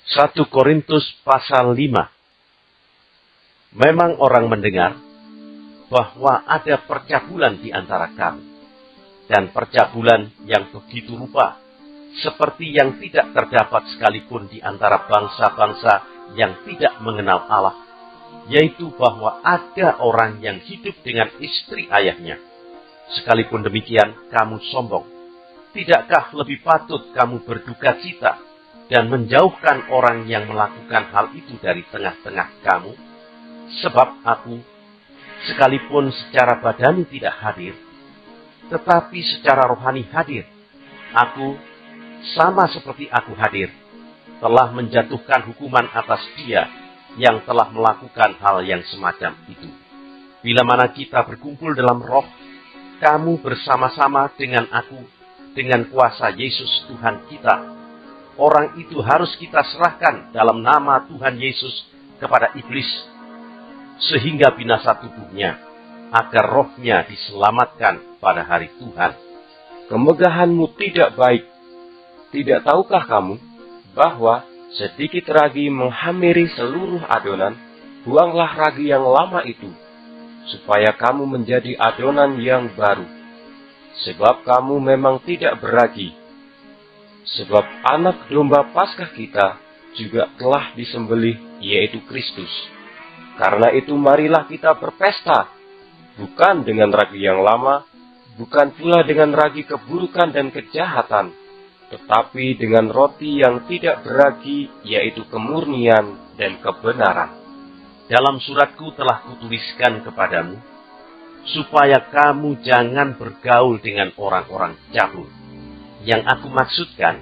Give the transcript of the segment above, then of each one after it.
1 Korintus pasal 5. Memang orang mendengar bahwa ada percabulan di antara kamu, dan percabulan yang begitu rupa, seperti yang tidak terdapat sekalipun di antara bangsa-bangsa yang tidak mengenal Allah, yaitu bahwa ada orang yang hidup dengan istri ayahnya. Sekalipun demikian, kamu sombong. Tidakkah lebih patut kamu berduka cita dan menjauhkan orang yang melakukan hal itu dari tengah-tengah kamu? Sebab aku, sekalipun secara badani tidak hadir, tetapi secara rohani hadir. Aku, sama seperti aku hadir, telah menjatuhkan hukuman atas dia yang telah melakukan hal yang semacam itu. Bila mana kita berkumpul dalam roh, kamu bersama-sama dengan aku, dengan kuasa Yesus Tuhan kita. Orang itu harus kita serahkan dalam nama Tuhan Yesus kepada iblis, sehingga binasa tubuhnya, agar rohnya diselamatkan pada hari Tuhan. Kemegahanmu tidak baik. Tidak tahukah kamu bahwa sedikit ragi menghamiri seluruh adonan? Buanglah ragi yang lama itu, supaya kamu menjadi adonan yang baru. Sebab kamu memang tidak beragi. Sebab anak domba Paskah kita juga telah disembelih, yaitu Kristus. Karena itu marilah kita berpesta, bukan dengan ragi yang lama, bukan pula dengan ragi keburukan dan kejahatan, tetapi dengan roti yang tidak beragi, yaitu kemurnian dan kebenaran. Dalam suratku telah kutuliskan kepadamu, supaya kamu jangan bergaul dengan orang-orang cabul. Yang aku maksudkan,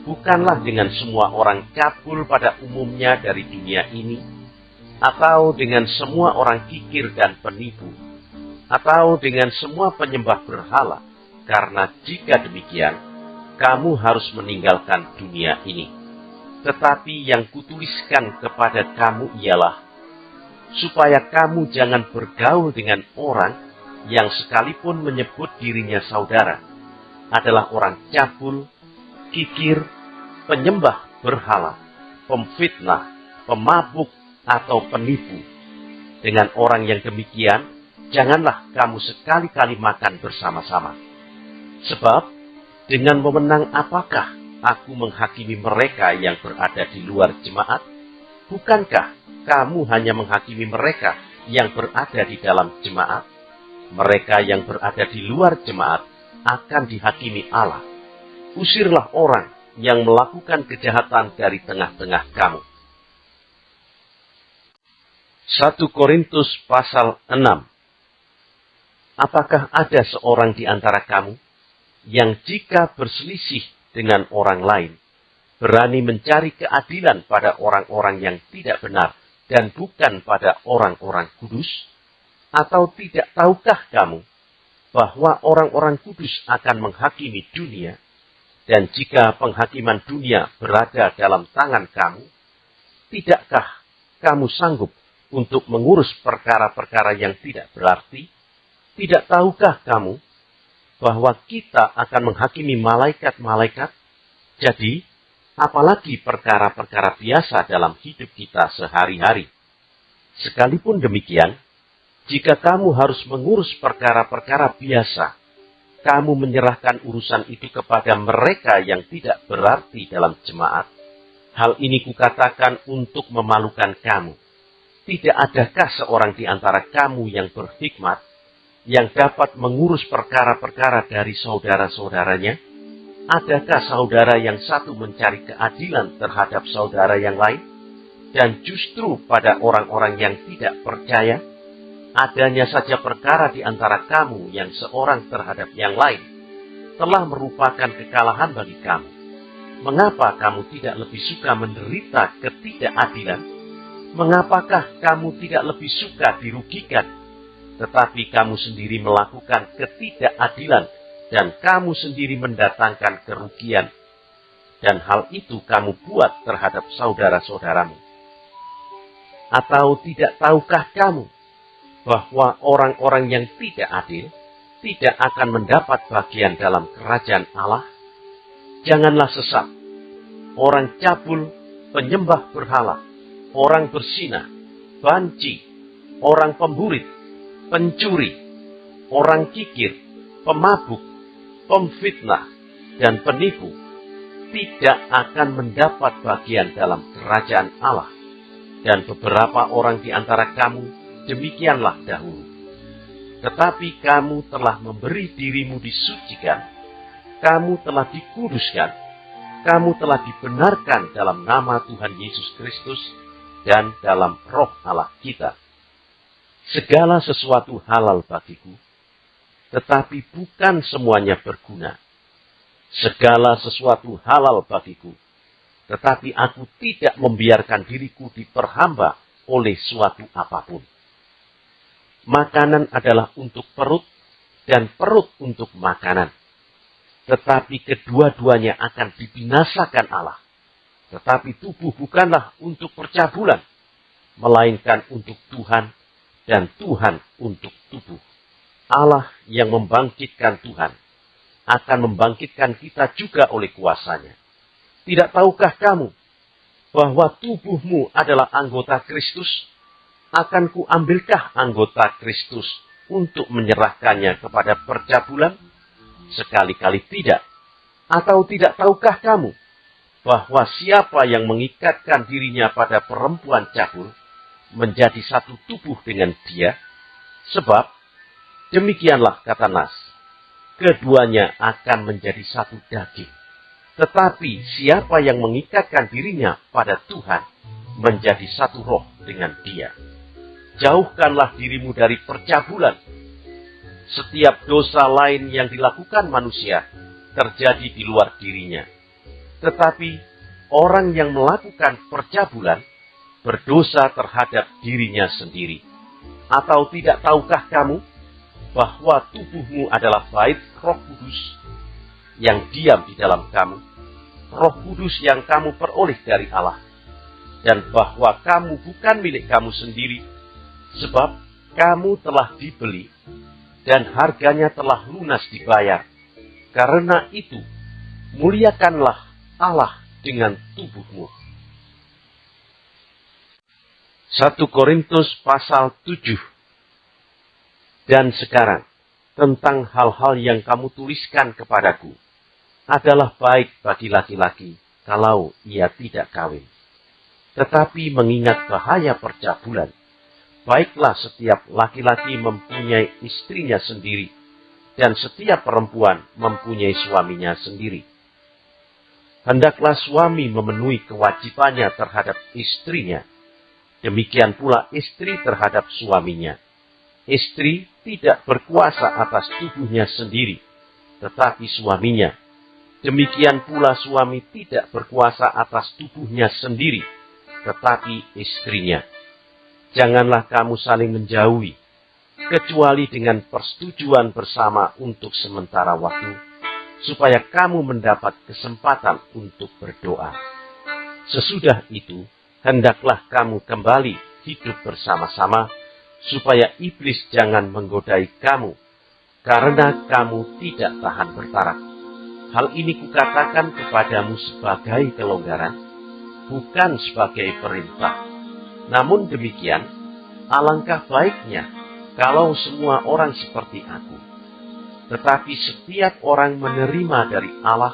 bukanlah dengan semua orang cabul pada umumnya dari dunia ini, atau dengan semua orang kikir dan penipu, atau dengan semua penyembah berhala, karena jika demikian, kamu harus meninggalkan dunia ini. Tetapi yang kutuliskan kepada kamu ialah, supaya kamu jangan bergaul dengan orang yang sekalipun menyebut dirinya saudara, adalah orang cabul, kikir, penyembah berhala, pemfitnah, pemabuk, atau penipu. Dengan orang yang demikian, janganlah kamu sekali-kali makan bersama-sama. Sebab, dengan wewenang apakah aku menghakimi mereka yang berada di luar jemaat? Bukankah kamu hanya menghakimi mereka yang berada di dalam jemaat? Mereka yang berada di luar jemaat akan dihakimi Allah. Usirlah orang yang melakukan kejahatan dari tengah-tengah kamu. 1 Korintus pasal 6. Apakah ada seorang di antara kamu yang jika berselisih dengan orang lain, berani mencari keadilan pada orang-orang yang tidak benar dan bukan pada orang-orang kudus? Atau tidak tahukah kamu bahwa orang-orang kudus akan menghakimi dunia? Dan jika penghakiman dunia berada dalam tangan kamu, tidakkah kamu sanggup untuk mengurus perkara-perkara yang tidak berarti? Tidak tahukah kamu bahwa kita akan menghakimi malaikat-malaikat? Jadi, apalagi perkara-perkara biasa dalam hidup kita sehari-hari. Sekalipun demikian, jika kamu harus mengurus perkara-perkara biasa, kamu menyerahkan urusan itu kepada mereka yang tidak berarti dalam jemaat. Hal ini kukatakan untuk memalukan kamu. Tidak adakah seorang di antara kamu yang berhikmat, yang dapat mengurus perkara-perkara dari saudara-saudaranya? Adakah saudara yang satu mencari keadilan terhadap saudara yang lain? Dan justru pada orang-orang yang tidak percaya, adanya saja perkara di antara kamu yang seorang terhadap yang lain telah merupakan kekalahan bagi kamu. Mengapa kamu tidak lebih suka menderita ketidakadilan? Mengapakah kamu tidak lebih suka dirugikan? Tetapi kamu sendiri melakukan ketidakadilan dan kamu sendiri mendatangkan kerugian. Dan hal itu kamu buat terhadap saudara-saudaramu. Atau tidak tahukah kamu bahwa orang-orang yang tidak adil tidak akan mendapat bagian dalam kerajaan Allah? Janganlah sesat. Orang cabul, penyembah berhala, orang bersinah, banci, orang pemburit, pencuri, orang kikir, pemabuk, pemfitnah, dan penipu tidak akan mendapat bagian dalam kerajaan Allah. Dan beberapa orang di antara kamu demikianlah dahulu. Tetapi kamu telah memberi dirimu disucikan, kamu telah dikuduskan, kamu telah dibenarkan dalam nama Tuhan Yesus Kristus dan dalam roh Allah kita. Segala sesuatu halal bagiku, tetapi bukan semuanya berguna. Segala sesuatu halal bagiku, tetapi aku tidak membiarkan diriku diperhamba oleh suatu apapun. Makanan adalah untuk perut, dan perut untuk makanan. Tetapi kedua-duanya akan dibinasakan Allah. Tetapi tubuh bukanlah untuk percabulan, melainkan untuk Tuhan, dan Tuhan untuk tubuh. Allah yang membangkitkan Tuhan akan membangkitkan kita juga oleh kuasa-Nya. Tidak tahukah kamu bahwa tubuhmu adalah anggota Kristus? Akan kuambilkah anggota Kristus untuk menyerahkannya kepada percabulan? Sekali-kali tidak. Atau tidak tahukah kamu bahwa siapa yang mengikatkan dirinya pada perempuan cabul menjadi satu tubuh dengan dia? Sebab demikianlah kata Nas, keduanya akan menjadi satu daging. Tetapi siapa yang mengikatkan dirinya pada Tuhan menjadi satu roh dengan dia. Jauhkanlah dirimu dari percabulan. Setiap dosa lain yang dilakukan manusia terjadi di luar dirinya. Tetapi orang yang melakukan percabulan berdosa terhadap dirinya sendiri. Atau tidak tahukah kamu bahwa tubuhmu adalah bait Roh Kudus yang diam di dalam kamu, Roh Kudus yang kamu peroleh dari Allah, dan bahwa kamu bukan milik kamu sendiri, sebab kamu telah dibeli dan harganya telah lunas dibayar. Karena itu, muliakanlah Allah dengan tubuhmu. 1 Korintus pasal 7. Dan sekarang, tentang hal-hal yang kamu tuliskan kepadaku, adalah baik bagi laki-laki kalau ia tidak kawin. Tetapi mengingat bahaya percabulan, baiklah setiap laki-laki mempunyai istrinya sendiri, dan setiap perempuan mempunyai suaminya sendiri. Hendaklah suami memenuhi kewajibannya terhadap istrinya, demikian pula istri terhadap suaminya. Istri tidak berkuasa atas tubuhnya sendiri, tetapi suaminya. Demikian pula suami tidak berkuasa atas tubuhnya sendiri, tetapi istrinya. Janganlah kamu saling menjauhi, kecuali dengan persetujuan bersama untuk sementara waktu, supaya kamu mendapat kesempatan untuk berdoa. Sesudah itu, hendaklah kamu kembali hidup bersama-sama, supaya iblis jangan menggodai kamu, karena kamu tidak tahan bertarak. Hal ini kukatakan kepadamu sebagai kelonggaran, bukan sebagai perintah. Namun demikian, alangkah baiknya kalau semua orang seperti aku. Tetapi setiap orang menerima dari Allah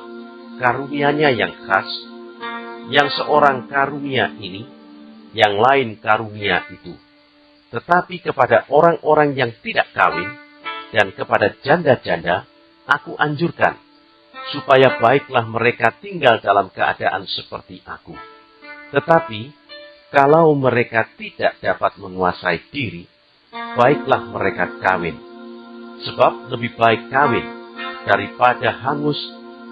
karunia-Nya yang khas, yang seorang karunia ini, yang lain karunia itu. Tetapi kepada orang-orang yang tidak kawin dan kepada janda-janda, aku anjurkan, supaya baiklah mereka tinggal dalam keadaan seperti aku. Tetapi, kalau mereka tidak dapat menguasai diri, baiklah mereka kawin. Sebab lebih baik kawin daripada hangus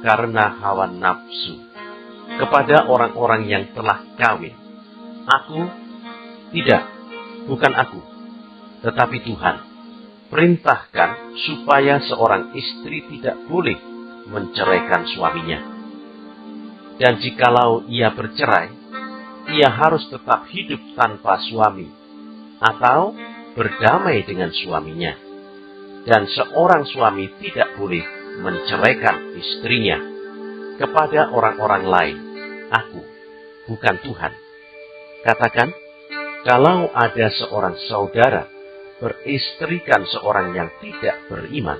karena hawa nafsu. Kepada orang-orang yang telah kawin, aku tidak, bukan aku, tetapi Tuhan, perintahkan supaya seorang istri tidak boleh menceraikan suaminya. Dan jikalau ia bercerai, ia harus tetap hidup tanpa suami, atau berdamai dengan suaminya. Dan seorang suami tidak boleh menceraikan istrinya. Kepada orang-orang lain, aku, bukan Tuhan. Katakan, kalau ada seorang saudara beristrikan seorang yang tidak beriman,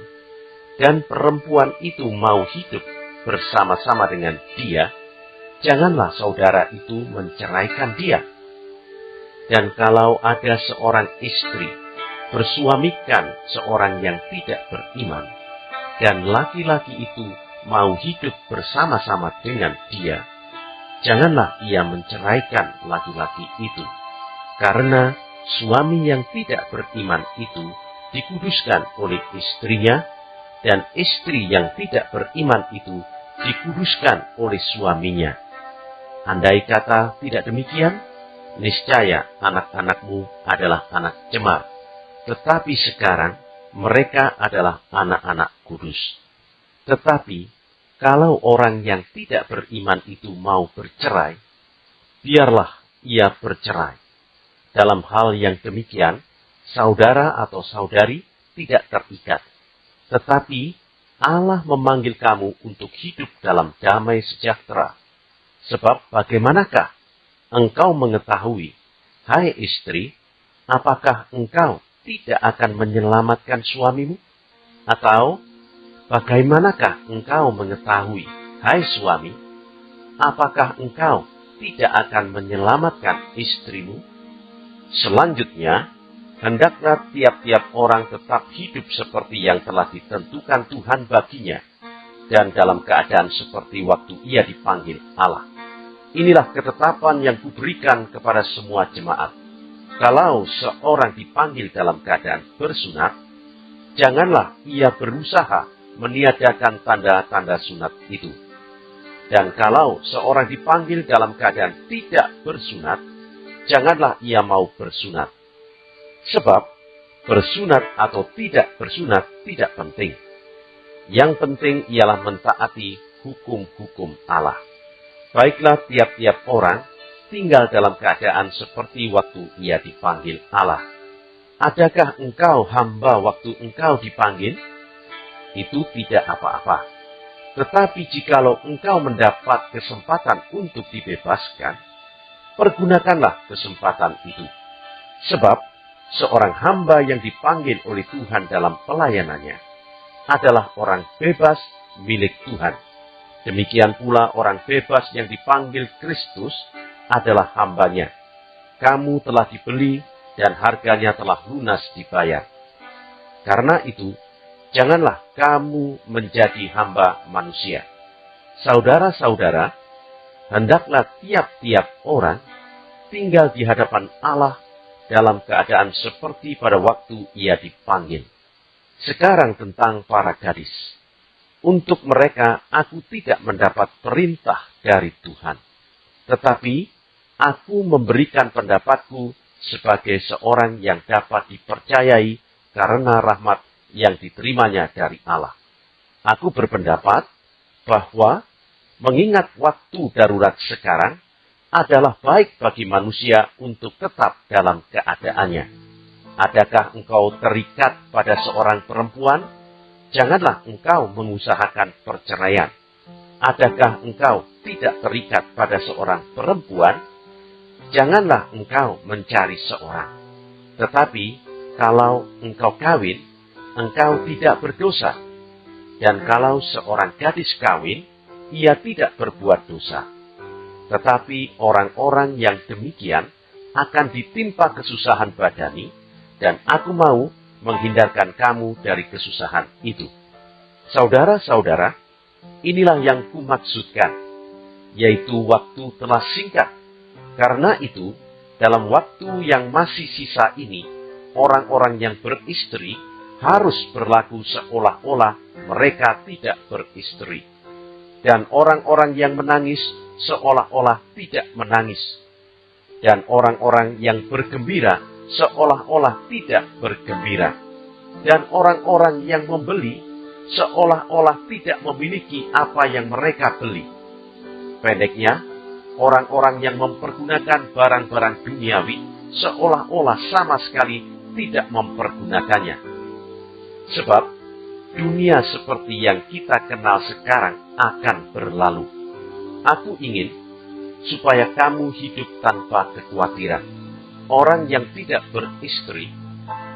dan perempuan itu mau hidup bersama-sama dengan dia, janganlah saudara itu menceraikan dia. Dan kalau ada seorang istri bersuamikan seorang yang tidak beriman, dan laki-laki itu mau hidup bersama-sama dengan dia, janganlah ia menceraikan laki-laki itu. Karena suami yang tidak beriman itu dikuduskan oleh istrinya, dan istri yang tidak beriman itu dikuduskan oleh suaminya. Andai kata tidak demikian, niscaya anak-anakmu adalah anak cemar, tetapi sekarang mereka adalah anak-anak kudus. Tetapi kalau orang yang tidak beriman itu mau bercerai, biarlah ia bercerai. Dalam hal yang demikian, saudara atau saudari tidak terikat. Tetapi Allah memanggil kamu untuk hidup dalam damai sejahtera. Sebab bagaimanakah engkau mengetahui, hai istri, apakah engkau tidak akan menyelamatkan suamimu? Atau bagaimanakah engkau mengetahui, hai suami, apakah engkau tidak akan menyelamatkan istrimu? Selanjutnya, hendaklah tiap-tiap orang tetap hidup seperti yang telah ditentukan Tuhan baginya, dan dalam keadaan seperti waktu ia dipanggil Allah. Inilah ketetapan yang kuberikan kepada semua jemaat. Kalau seorang dipanggil dalam keadaan bersunat, janganlah ia berusaha meniadakan tanda-tanda sunat itu. Dan kalau seorang dipanggil dalam keadaan tidak bersunat, janganlah ia mau bersunat. Sebab bersunat atau tidak bersunat tidak penting. Yang penting ialah mentaati hukum-hukum Allah. Baiklah tiap-tiap orang tinggal dalam keadaan seperti waktu ia dipanggil Allah. Adakah engkau hamba waktu engkau dipanggil? Itu tidak apa-apa. Tetapi jikalau engkau mendapat kesempatan untuk dibebaskan, pergunakanlah kesempatan itu. Sebab seorang hamba yang dipanggil oleh Tuhan dalam pelayanannya adalah orang bebas milik Tuhan. Demikian pula orang bebas yang dipanggil Kristus adalah hambanya. Kamu telah dibeli dan harganya telah lunas dibayar. Karena itu, janganlah kamu menjadi hamba manusia. Saudara-saudara, hendaklah tiap-tiap orang tinggal di hadapan Allah dalam keadaan seperti pada waktu ia dipanggil. Sekarang tentang para gadis. Untuk mereka aku tidak mendapat perintah dari Tuhan. Tetapi aku memberikan pendapatku sebagai seorang yang dapat dipercayai karena rahmat yang diterimanya dari Allah. Aku berpendapat bahwa mengingat waktu darurat sekarang adalah baik bagi manusia untuk tetap dalam keadaannya. Adakah engkau terikat pada seorang perempuan? Janganlah engkau mengusahakan perceraian. Adakah engkau tidak terikat pada seorang perempuan? Janganlah engkau mencari seorang. Tetapi kalau engkau kawin, engkau tidak berdosa. Dan kalau seorang gadis kawin, ia tidak berbuat dosa. Tetapi orang-orang yang demikian akan ditimpa kesusahan badani, dan aku mau menghindarkan kamu dari kesusahan itu. Saudara-saudara, inilah yang kumaksudkan, yaitu waktu telah singkat. Karena itu, dalam waktu yang masih sisa ini, orang-orang yang beristri harus berlaku seolah-olah mereka tidak beristri. Dan orang-orang yang menangis seolah-olah tidak menangis. Dan orang-orang yang bergembira seolah-olah tidak bergembira. Dan orang-orang yang membeli seolah-olah tidak memiliki apa yang mereka beli. Pendeknya, orang-orang yang mempergunakan barang-barang duniawi seolah-olah sama sekali tidak mempergunakannya. Sebab dunia seperti yang kita kenal sekarang akan berlalu. Aku ingin supaya kamu hidup tanpa kekhawatiran. Orang yang tidak beristri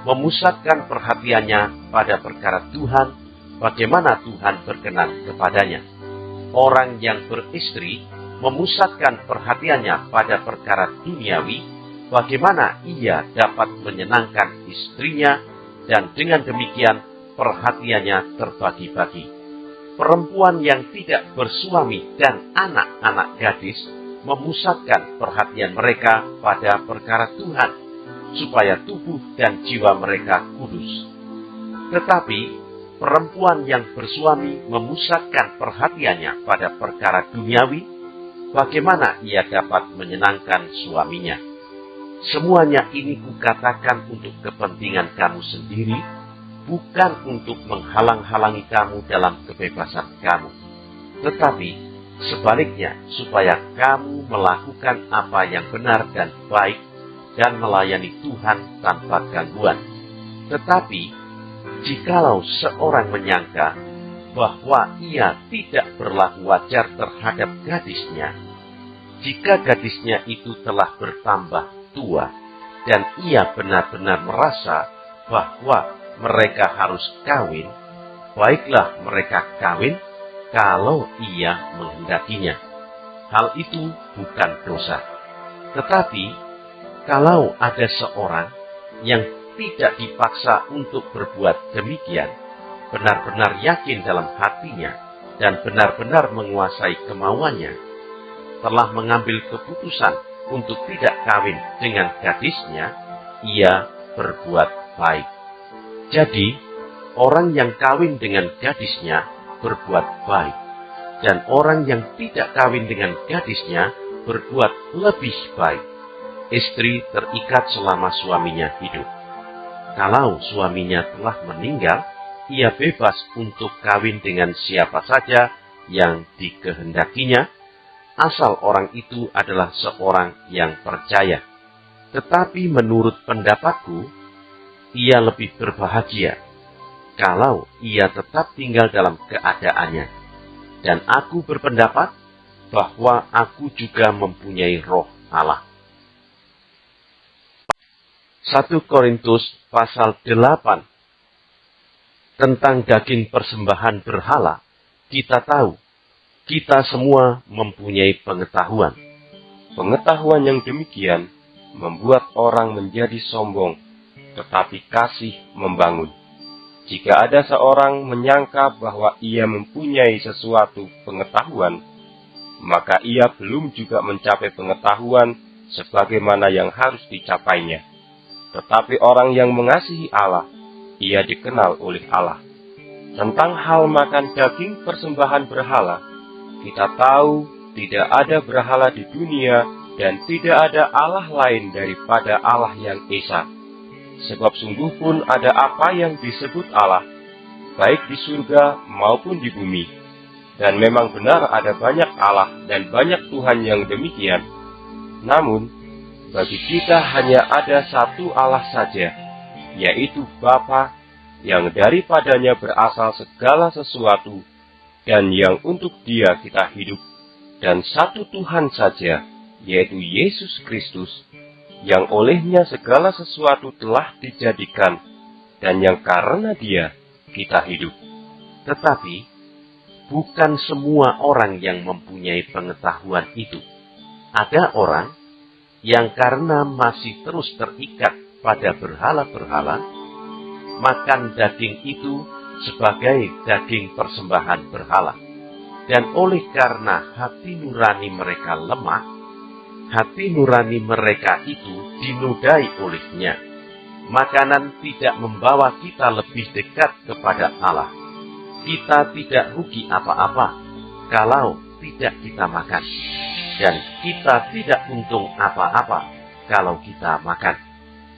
memusatkan perhatiannya pada perkara Tuhan, bagaimana Tuhan berkenan kepadanya. Orang yang beristri memusatkan perhatiannya pada perkara duniawi, bagaimana ia dapat menyenangkan istrinya, dan dengan demikian perhatiannya terbagi-bagi. Perempuan yang tidak bersuami dan anak-anak gadis memusatkan perhatian mereka pada perkara Tuhan, supaya tubuh dan jiwa mereka kudus. Tetapi perempuan yang bersuami memusatkan perhatiannya pada perkara duniawi, bagaimana ia dapat menyenangkan suaminya. Semuanya ini kukatakan untuk kepentingan kamu sendiri, bukan untuk menghalang-halangi kamu dalam kebebasan kamu, tetapi sebaliknya supaya kamu melakukan apa yang benar dan baik dan melayani Tuhan tanpa gangguan. Tetapi jikalau seorang menyangka bahwa ia tidak berlaku wajar terhadap gadisnya, jika gadisnya itu telah bertambah tua dan ia benar-benar merasa bahwa mereka harus kawin, baiklah mereka kawin kalau ia menghendakinya. Hal itu bukan dosa. Tetapi kalau ada seorang yang tidak dipaksa untuk berbuat demikian, benar-benar yakin dalam hatinya dan benar-benar menguasai kemauannya, telah mengambil keputusan untuk tidak kawin dengan gadisnya, ia berbuat baik. Jadi, orang yang kawin dengan gadisnya berbuat baik, dan orang yang tidak kawin dengan gadisnya berbuat lebih baik. Istri terikat selama suaminya hidup. Kalau suaminya telah meninggal, ia bebas untuk kawin dengan siapa saja yang dikehendakinya, asal orang itu adalah seorang yang percaya. Tetapi menurut pendapatku, ia lebih berbahagia kalau ia tetap tinggal dalam keadaannya. Dan aku berpendapat bahwa aku juga mempunyai roh Allah. 1 Korintus pasal 8. Tentang daging persembahan berhala, kita tahu kita semua mempunyai pengetahuan. Pengetahuan yang demikian membuat orang menjadi sombong, tetapi kasih membangun. Jika ada seorang menyangka bahwa ia mempunyai sesuatu pengetahuan, maka ia belum juga mencapai pengetahuan sebagaimana yang harus dicapainya. Tetapi orang yang mengasihi Allah, ia dikenal oleh Allah. Tentang hal makan daging persembahan berhala, kita tahu tidak ada berhala di dunia dan tidak ada Allah lain daripada Allah yang Esa. Sebab sungguh pun ada apa yang disebut Allah, baik di surga maupun di bumi. Dan memang benar ada banyak Allah dan banyak Tuhan yang demikian. Namun, bagi kita hanya ada satu Allah saja, yaitu Bapa, yang daripadanya berasal segala sesuatu, dan yang untuk Dia kita hidup, dan satu Tuhan saja, yaitu Yesus Kristus, yang olehnya segala sesuatu telah dijadikan, dan yang karena Dia kita hidup. Tetapi bukan semua orang yang mempunyai pengetahuan itu. Ada orang yang karena masih terus terikat pada berhala-berhala, makan daging itu sebagai daging persembahan berhala. Dan oleh karena hati nurani mereka lemah, hati nurani mereka itu dinodai olehnya. Makanan tidak membawa kita lebih dekat kepada Allah. Kita tidak rugi apa-apa kalau tidak kita makan. Dan kita tidak untung apa-apa kalau kita makan.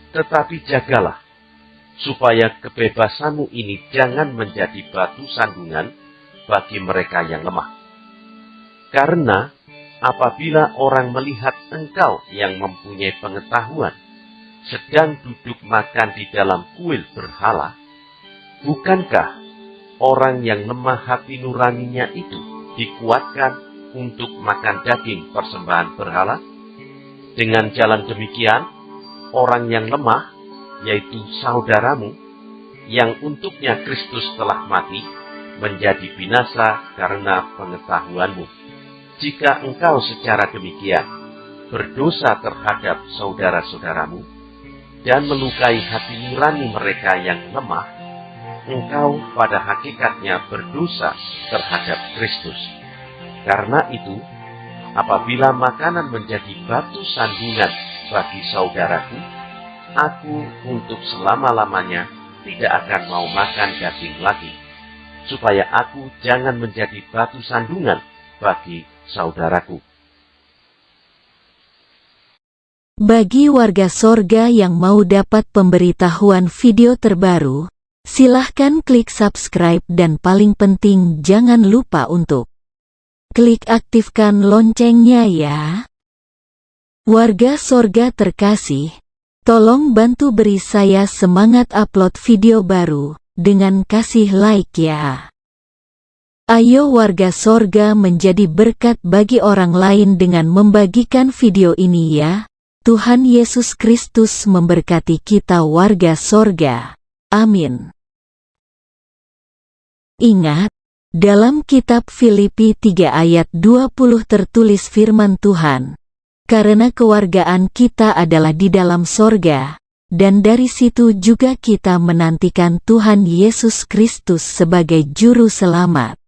Tetapi jagalah, supaya kebebasanmu ini jangan menjadi batu sandungan bagi mereka yang lemah. Karena apabila orang melihat engkau yang mempunyai pengetahuan sedang duduk makan di dalam kuil berhala, bukankah orang yang lemah hati nuraninya itu dikuatkan untuk makan daging persembahan berhala? Dengan jalan demikian, orang yang lemah, yaitu saudaramu, yang untuknya Kristus telah mati, menjadi binasa karena pengetahuanmu. Jika engkau secara demikian berdosa terhadap saudara-saudaramu dan melukai hati nurani mereka yang lemah, engkau pada hakikatnya berdosa terhadap Kristus. Karena itu, apabila makanan menjadi batu sandungan bagi saudaraku, aku untuk selama-lamanya tidak akan mau makan daging lagi, supaya aku jangan menjadi batu sandungan bagi saudaraku. Bagi warga sorga yang mau dapat pemberitahuan video terbaru, silahkan klik subscribe dan paling penting jangan lupa untuk klik aktifkan loncengnya ya. Warga sorga terkasih, tolong bantu beri saya semangat upload video baru dengan kasih like ya. Ayo warga sorga menjadi berkat bagi orang lain dengan membagikan video ini ya. Tuhan Yesus Kristus memberkati kita warga sorga. Amin. Ingat, dalam kitab Filipi 3 ayat 20 tertulis firman Tuhan, karena kewargaan kita adalah di dalam sorga, dan dari situ juga kita menantikan Tuhan Yesus Kristus sebagai Juru Selamat.